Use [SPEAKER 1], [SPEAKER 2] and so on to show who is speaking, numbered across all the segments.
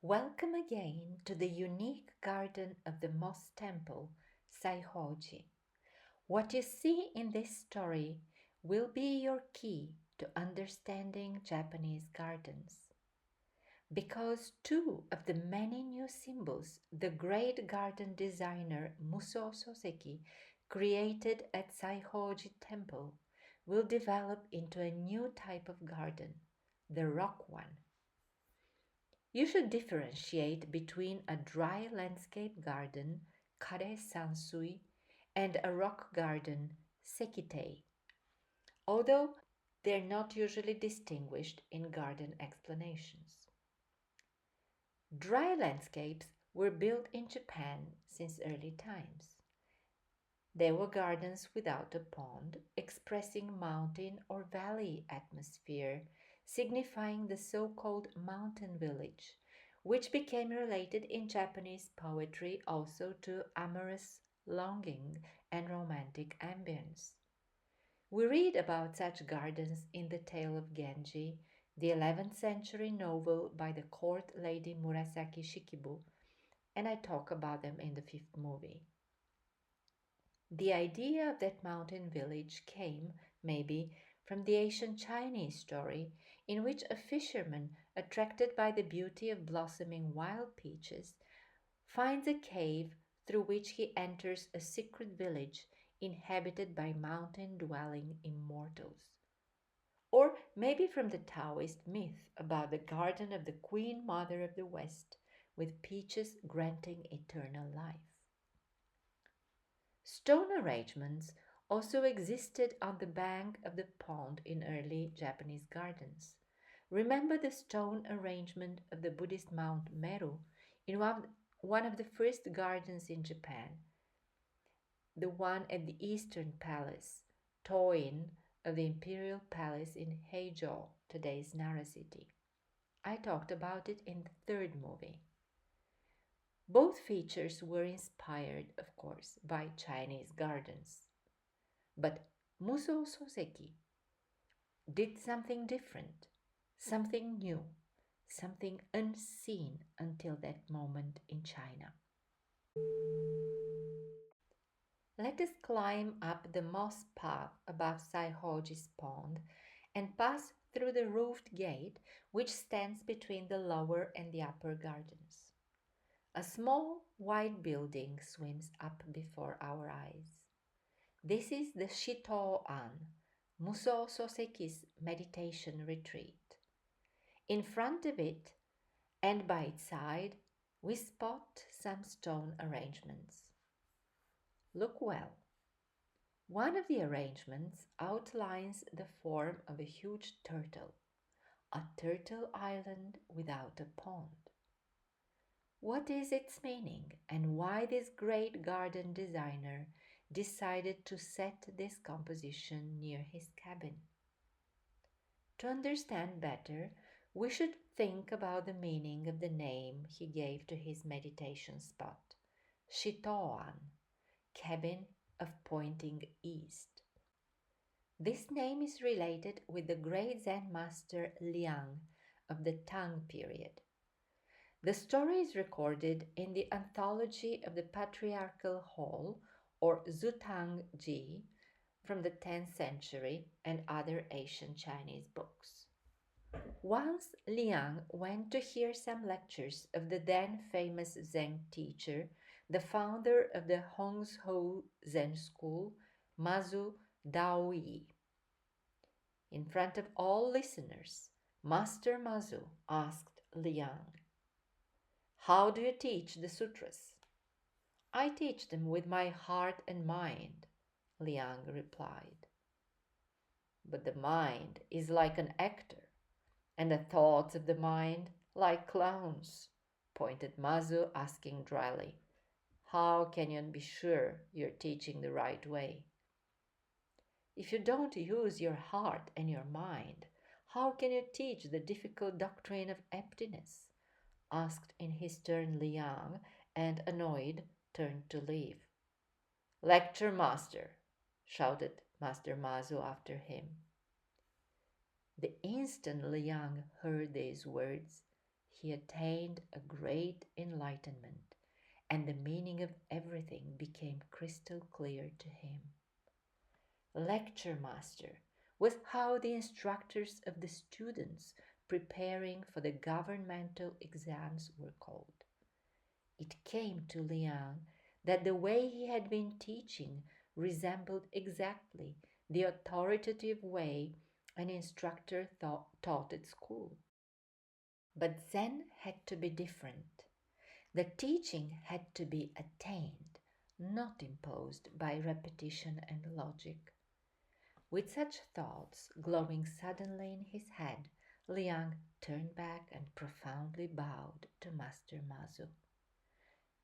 [SPEAKER 1] Welcome again to the unique garden of the moss temple, Saiho-ji. What you see in this story will be your key to understanding Japanese gardens. Because two of the many new symbols the great garden designer Musô Soseki created at Saiho-ji Temple will develop into a new type of garden, the rock one. You should differentiate between a dry landscape garden, kare sansui, and a rock garden, sekitei, although they're not usually distinguished in garden explanations. Dry landscapes were built in Japan since early times. They were gardens without a pond, expressing mountain or valley atmosphere, signifying the so-called mountain village, which became related in Japanese poetry also to amorous longing and romantic ambience. We read about such gardens in The Tale of Genji, the 11th century novel by the court lady Murasaki Shikibu, and I talk about them in the fifth movie. The idea of that mountain village came, maybe, from the ancient Chinese story in which a fisherman, attracted by the beauty of blossoming wild peaches, finds a cave through which he enters a secret village inhabited by mountain-dwelling immortals. Or maybe from the Taoist myth about the garden of the Queen Mother of the West, with peaches granting eternal life. Stone arrangements also existed on the bank of the pond in early Japanese gardens. Remember the stone arrangement of the Buddhist Mount Meru in one of the first gardens in Japan, the one at the Eastern Palace, Toin of the Imperial Palace in Heijo, today's Nara City. I talked about it in the third movie. Both features were inspired, of course, by Chinese gardens. But Musô Soseki did something different, something new, something unseen until that moment in China. Let us climb up the moss path above Saiho-ji's pond and pass through the roofed gate which stands between the lower and the upper gardens. A small white building swims up before our eyes. This is the Shito-an, Musô Soseki's meditation retreat. In front of it and by its side, we spot some stone arrangements. Look well. One of the arrangements outlines the form of a huge turtle, a turtle island without a pond. What is its meaning and why this great garden designer decided to set this composition near his cabin? To understand better, we should think about the meaning of the name he gave to his meditation spot, Shitoan, cabin of pointing east. This name is related with the great Zen master Liang of the Tang period. The story is recorded in the Anthology of the Patriarchal Hall, or Zutang-ji, from the 10th century and other ancient Chinese books. Once Liang went to hear some lectures of the then famous Zen teacher, the founder of the Hongzhou Zen school, Mazu Daoyi. In front of all listeners, Master Mazu asked Liang, "How do you teach the sutras?" "I teach them with my heart and mind," Liang replied. "But the mind is like an actor, and the thoughts of the mind like clowns," pointed Mazu, asking dryly, "How can you be sure you're teaching the right way?" "If you don't use your heart and your mind, how can you teach the difficult doctrine of emptiness?" asked in his turn Liang, and annoyed, turned to leave. "Lecture master!" shouted Master Mazu after him. The instant Liang heard these words, he attained a great enlightenment, and the meaning of everything became crystal clear to him. Lecture master was how the instructors of the students preparing for the governmental exams were called. It came to Liang that the way he had been teaching resembled exactly the authoritative way an instructor taught at school. But Zen had to be different. The teaching had to be attained, not imposed by repetition and logic. With such thoughts glowing suddenly in his head, Liang turned back and profoundly bowed to Master Musô.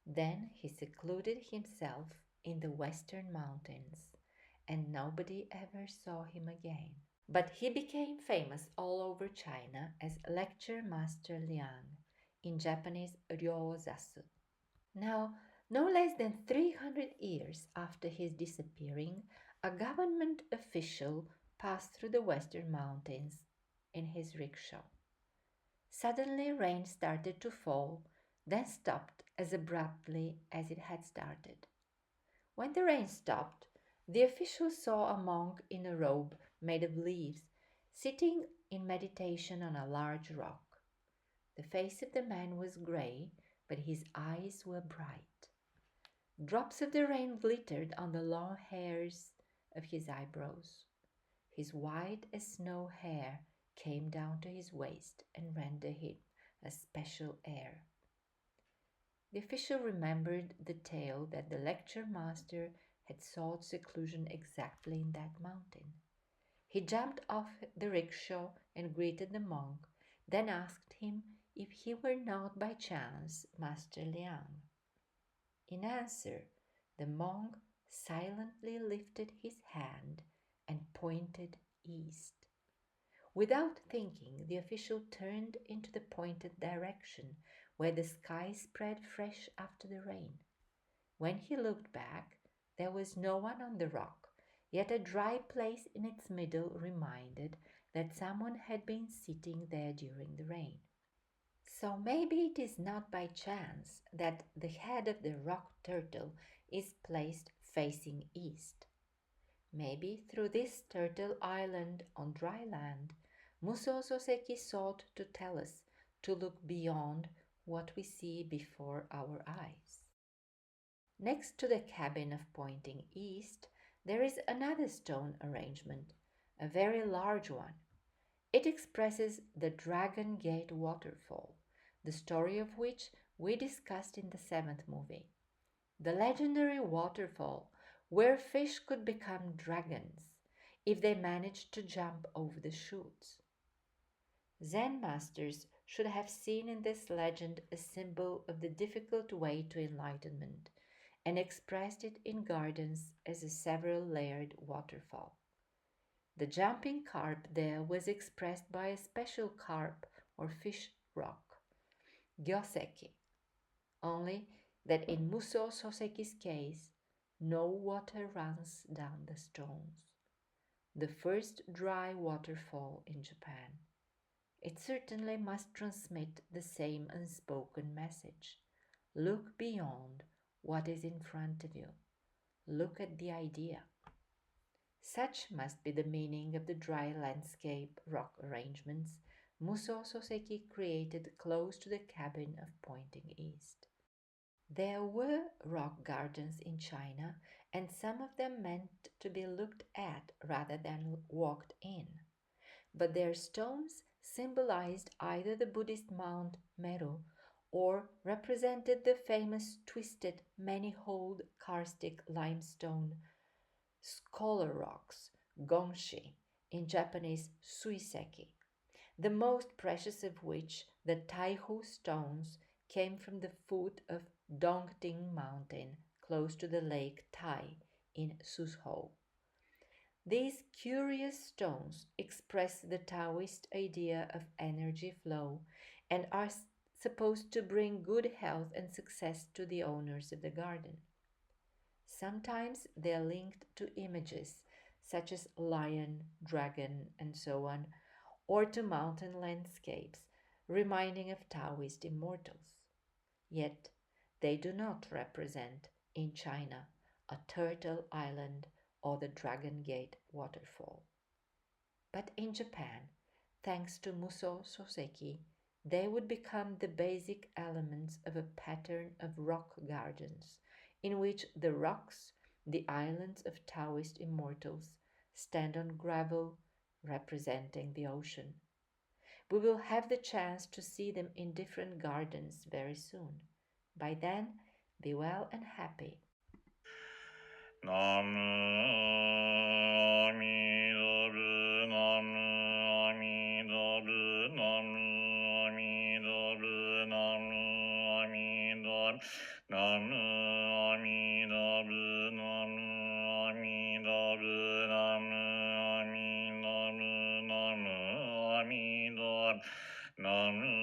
[SPEAKER 1] Then he secluded himself in the western mountains, and nobody ever saw him again. But he became famous all over China as Lecture Master Liang, in Japanese Ryozasu. Now, no less than 300 years after his disappearing, a government official passed through the western mountains in his rickshaw. Suddenly, rain started to fall, then stopped as abruptly as it had started. When the rain stopped, the official saw a monk in a robe made of leaves, sitting in meditation on a large rock. The face of the man was gray, but his eyes were bright. Drops of the rain glittered on the long hairs of his eyebrows. His white as snow hair came down to his waist and rendered him a special air. The official remembered the tale that the lecture master had sought seclusion exactly in that mountain. He jumped off the rickshaw and greeted the monk, then asked him if he were not by chance Master Liang. In answer, the monk silently lifted his hand and pointed east. Without thinking, the official turned into the pointed direction where the sky spread fresh after the rain. When he looked back, there was no one on the rock, yet a dry place in its middle reminded that someone had been sitting there during the rain. So maybe it is not by chance that the head of the rock turtle is placed facing east. Maybe through this turtle island on dry land, Musô Soseki sought to tell us to look beyond what we see before our eyes. Next to the cabin of pointing east, there is another stone arrangement, a very large one. It expresses the Dragon Gate waterfall, the story of which we discussed in the 7th movie. The legendary waterfall where fish could become dragons if they managed to jump over the chutes. Zen masters should have seen in this legend a symbol of the difficult way to enlightenment and expressed it in gardens as a several-layered waterfall. The jumping carp there was expressed by a special carp or fish rock, Gyoseki, only that in Musô Soseki's case, no water runs down the stones. The first dry waterfall in Japan. It certainly must transmit the same unspoken message. Look beyond what is in front of you. Look at the idea. Such must be the meaning of the dry landscape rock arrangements Musô Soseki created close to the cabin of pointing east. There were rock gardens in China, and some of them meant to be looked at rather than walked in. But their stones symbolized either the Buddhist Mount Meru or represented the famous twisted, many-holed karstic limestone scholar rocks, gonshi, in Japanese suiseki, the most precious of which, the Taihu stones, came from the foot of Dongting Mountain, close to the lake Tai in Suzhou. These curious stones express the Taoist idea of energy flow and are supposed to bring good health and success to the owners of the garden. Sometimes they are linked to images such as lion, dragon, and so on, or to mountain landscapes, reminding of Taoist immortals. Yet they do not represent, in China, a turtle island or the Dragon Gate waterfall. But in Japan, thanks to Musô Soseki, they would become the basic elements of a pattern of rock gardens, in which the rocks, the islands of Taoist immortals, stand on gravel, representing the ocean. We will have the chance to see them in different gardens very soon. By then, be well and happy.
[SPEAKER 2] ナムアミダルナムアミダルナムアミダルナムアミダルナムアミダルナムアミダルナムアミダルナムアミダルナム